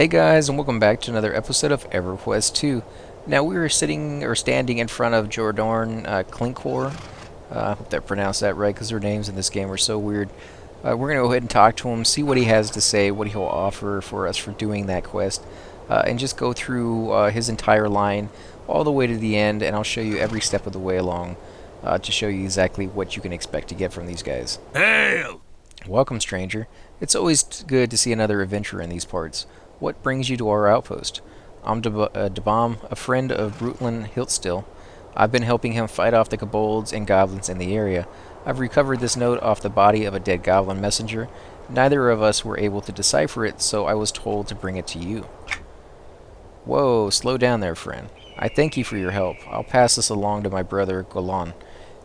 Hey guys, and welcome back to another episode of EverQuest 2. Now we are standing in front of Jonedorn Kilnkor. I hope I pronounced that right because their names in this game are so weird. We're going to go ahead and talk to him, see what he has to say, what he'll offer for us for doing that quest, and just go through his entire line all the way to the end, and I'll show you every step of the way along to show you exactly what you can expect to get from these guys. Hail! Welcome, stranger. It's always good to see another adventurer in these parts. What brings you to our outpost? I'm Debom, a friend of Brutlin Hiltstill. I've been helping him fight off the kobolds and goblins in the area. I've recovered this note off the body of a dead goblin messenger. Neither of us were able to decipher it, so I was told to bring it to you. Whoa, slow down there, friend. I thank you for your help. I'll pass this along to my brother, Golan.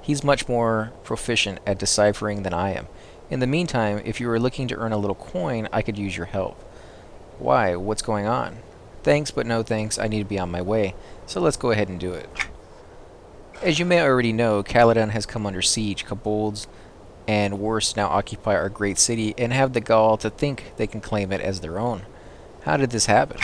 He's much more proficient at deciphering than I am. In the meantime, if you are looking to earn a little coin, I could use your help. Why? What's going on? Thanks, but no thanks. I need to be on my way. So let's go ahead and do it. As you may already know, Caladan has come under siege. Kobolds and worse now occupy our great city and have the gall to think they can claim it as their own. How did this happen?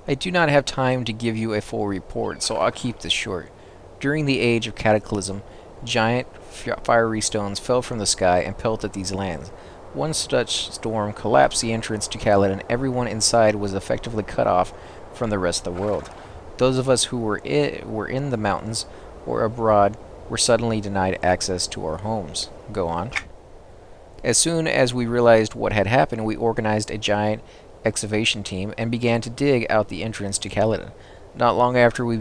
I do not have time to give you a full report, so I'll keep this short. During the age of Cataclysm, giant fiery stones fell from the sky and pelted these lands. One such storm collapsed the entrance to Caladan. Everyone inside was effectively cut off from the rest of the world. Those of us who were in the mountains or abroad were suddenly denied access to our homes. Go on. As soon as we realized what had happened, we organized a giant excavation team and began to dig out the entrance to Caladan. Not long after we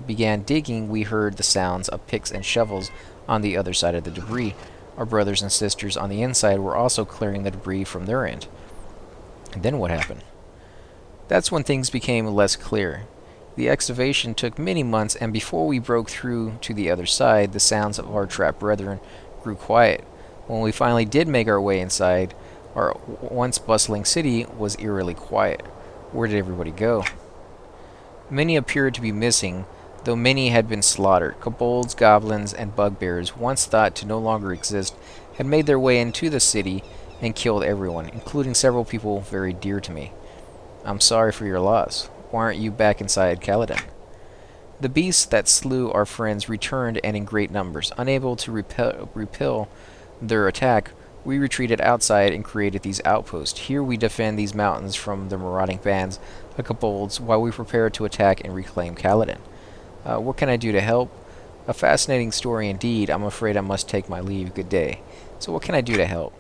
began digging, we heard the sounds of picks and shovels on the other side of the debris. Our brothers and sisters on the inside were also clearing the debris from their end. And then what happened? That's when things became less clear. The excavation took many months, and before we broke through to the other side, the sounds of our trapped brethren grew quiet. When we finally did make our way inside, our once bustling city was eerily quiet. Where did everybody go? Many appeared to be missing, though many had been slaughtered. Kobolds, goblins, and bugbears, once thought to no longer exist, had made their way into the city and killed everyone, including several people very dear to me. I'm sorry for your loss. Why aren't you back inside Caladan? The beasts that slew our friends returned, and in great numbers. Unable to repel their attack, we retreated outside and created these outposts. Here we defend these mountains from the marauding bands of kobolds while we prepare to attack and reclaim Caladan. What can I do to help? A fascinating story indeed. I'm afraid I must take my leave. Good day. So what can I do to help?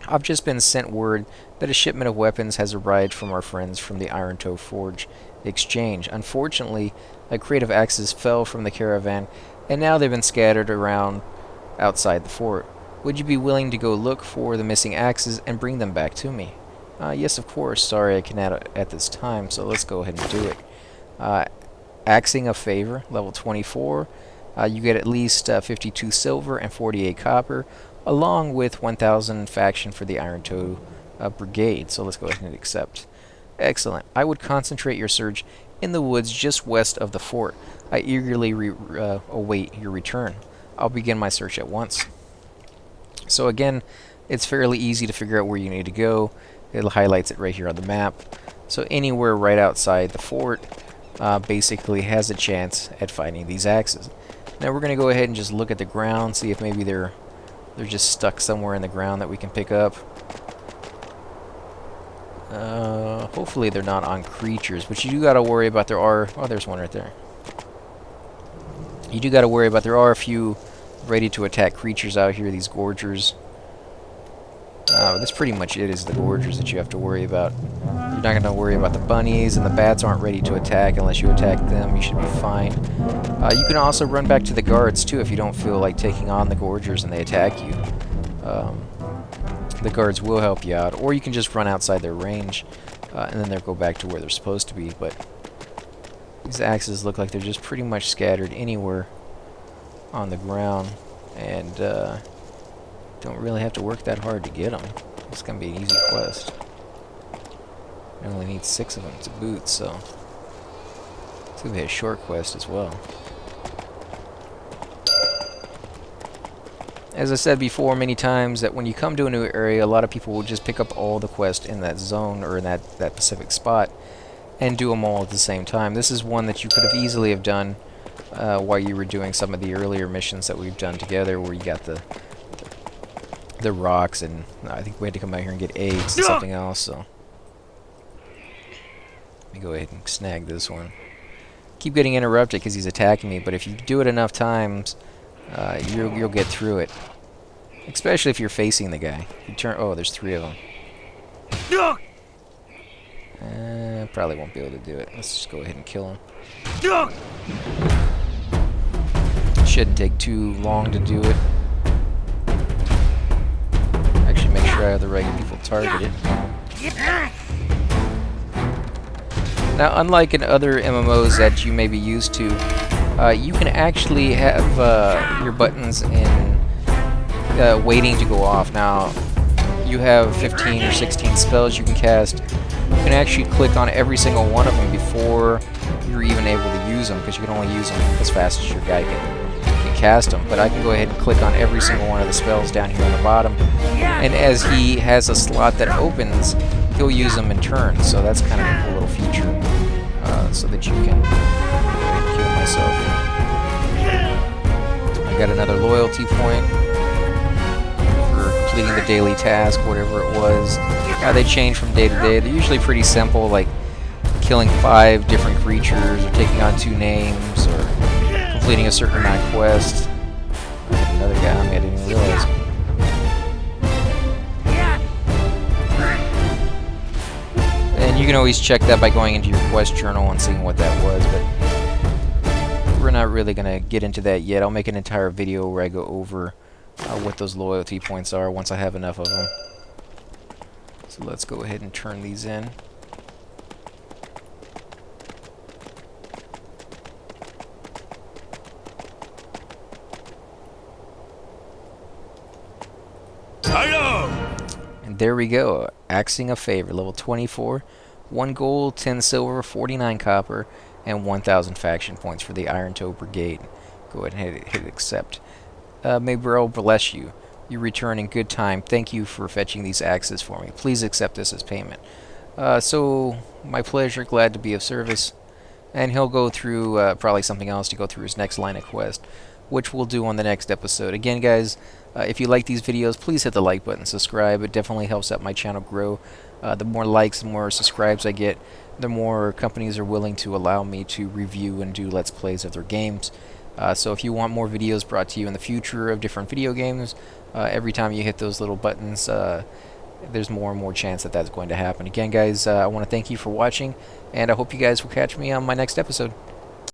I've just been sent word that a shipment of weapons has arrived from our friends from the Iron Toe Forge Exchange. Unfortunately, a crate of axes fell from the caravan, and now they've been scattered around outside the fort. Would you be willing to go look for the missing axes and bring them back to me? Yes, of course. Sorry I cannot at this time, so let's go ahead and do it. Axing a favor, level 24. You get at least 52 silver and 48 copper, along with 1,000 faction for the Iron Toe Brigade. So let's go ahead and accept. Excellent. I would concentrate your search in the woods just west of the fort. I eagerly await your return. I'll begin my search at once. So again, it's fairly easy to figure out where you need to go. It highlights it right here on the map. So anywhere right outside the fort basically has a chance at finding these axes. Now we're going to go ahead and just look at the ground, see if maybe they're just stuck somewhere in the ground that we can pick up. Hopefully they're not on creatures, but you do got to worry about there's one right there. You do got to worry about there are a few ready to attack creatures out here, these gorgers. That's pretty much it, is the gorgers that you have to worry about. You're not going to worry about the bunnies, and the bats aren't ready to attack unless you attack them. You should be fine. You can also run back to the guards, too, if you don't feel like taking on the gorgers and they attack you. The guards will help you out, or you can just run outside their range, and then they'll go back to where they're supposed to be. But these axes look like they're just pretty much scattered anywhere on the ground, and don't really have to work that hard to get them. It's going to be an easy quest. I only need 6 of them to boot, so it's going to be a short quest as well. As I said before many times, that when you come to a new area, a lot of people will just pick up all the quests in that zone or in that specific spot and do them all at the same time. This is one that you could have easily have done while you were doing some of the earlier missions that we've done together, where you got the rocks, and I think we had to come out here and get eggs and something else. So let me go ahead and snag this one. Keep getting interrupted because he's attacking me, but if you do it enough times, you'll get through it. Especially if you're facing the guy. You turn. Oh, there's 3 of them. Probably won't be able to do it. Let's just go ahead and kill him. Shouldn't take too long to do it. Actually, make sure I have the right people targeted. Now, unlike in other MMOs that you may be used to, you can actually have your buttons in waiting to go off. Now, you have 15 or 16 spells you can cast. You can actually click on every single one of them before you're even able to use them, because you can only use them as fast as your guy can cast them. But I can go ahead and click on every single one of the spells down here on the bottom, and as he has a slot that opens, he'll use them in turn. So that's kind of a cool little feature, so that you can kill myself. I got another loyalty point for completing the daily task, whatever it was. They change from day to day. They're usually pretty simple, like killing 5 different creatures, or taking on 2 names, or completing a certain amount of quests. I had another guy on me, I didn't even realize. And you can always check that by going into your quest journal and seeing what that was, but we're not really going to get into that yet. I'll make an entire video where I go over what those loyalty points are once I have enough of them. So let's go ahead and turn these in. And there we go. Axing a favor, level 24. 1 gold, 10 silver, 49 copper, and 1,000 faction points for the Iron Toe Brigade. Go ahead and hit accept. May Burrell bless you. You return in good time. Thank you for fetching these axes for me. Please accept this as payment. So, my pleasure. Glad to be of service. And he'll go through probably something else to go through his next line of quest, which we'll do on the next episode. Again, guys, if you like these videos, please hit the like button, subscribe. It definitely helps out my channel grow. The more likes, the more subscribes I get, the more companies are willing to allow me to review and do Let's Plays of their games. So if you want more videos brought to you in the future of different video games, every time you hit those little buttons, there's more and more chance that that's going to happen. Again, guys, I want to thank you for watching, and I hope you guys will catch me on my next episode.